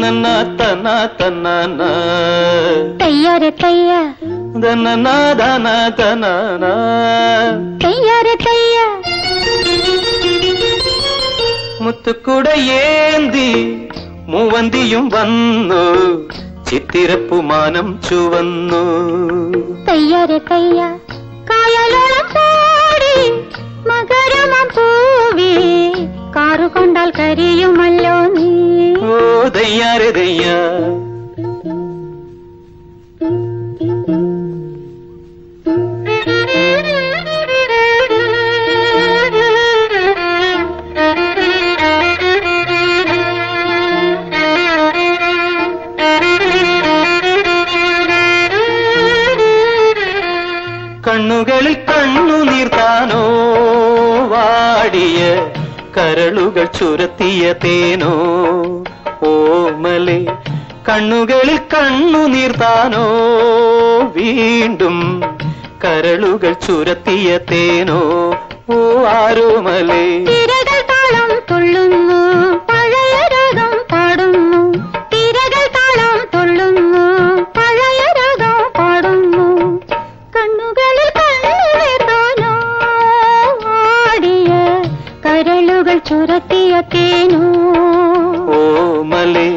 തന്ന തന്ന തന്ന തയ്യാറെ തയ്യ തന്ന തന തന തയ്യാറെ തയ്യ മുത്തുക്കുടയേന്തി മൂവന്തിയും വന്നു ചിത്തിരപ്പുമാനം ചുവന്നു തയ്യാറെ തയ്യ കായലോളം പാടി മകരമം പൂവി കാറുകൊണ്ടാൽ കരിയുമല്ലോ നീ ഓ ദയ്യാരെ ദയ്യ കണ്ണുകളിൽ കണ്ണുനീർത്താനോ വാടിയ കരളുകൾ ചുരത്തിയ തേനോ ഓമലെ കണ്ണുകളിൽ കണ്ണുനീർത്താനോ വീണ്ടും കരളുകൾ ചുരത്തിയ തേനോ ഓ ആരോമലേ തിരകൾ താളം തുള്ളുന്നു പഴയ രാഗം പാടുന്നു തിരകൾ താളം തുള്ളുന്നു പഴയ രാഗം പാടുന്നു കണ്ണുകളിൽ കണ്ണുനീർത്താനോ ആടിയ കരളുകൾ ചുരത്തിയ തേനോ ഓമലേ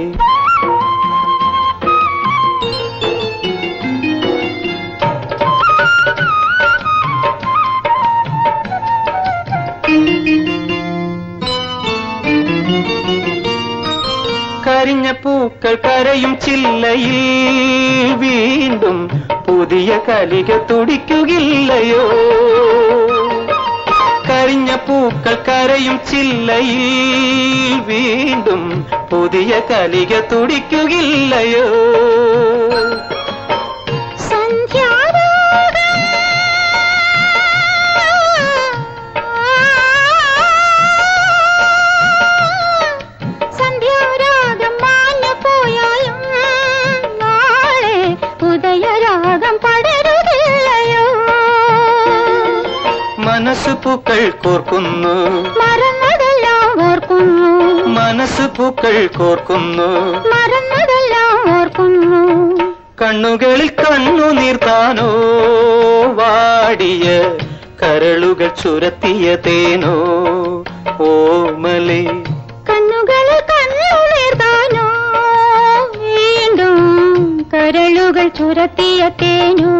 കരിഞ്ഞ പൂക്കൾ കരയും ചില്ലയിൽ വീണ്ടും പുതിയ കലിക തുടിക്കുകയില്ലയോ കരിഞ്ഞ പൂക്കൾ കരയും ചില്ലയിൽ വീണ്ടും പുതിയ കലിക തുടിക്കുകയില്ലയോ മനസ്സ് പൂക്കൾ കോർക്കുന്നു മറന്നതെല്ലാം ഓർക്കുന്നു മനസ്സ് പൂക്കൾ കോർക്കുന്നു മറന്നതെല്ലാം ഓർക്കുന്നു കണ്ണുകളിൽ കണ്ണുനീർത്താനോ വാടിയ കരളുകൾ ചുരത്തിയ തേനോ ഓമലേ കണ്ണുകളിൽ കണ്ണുനീർത്താനോ വീണ്ടും കരളുകൾ ചുരത്തിയ തേനോ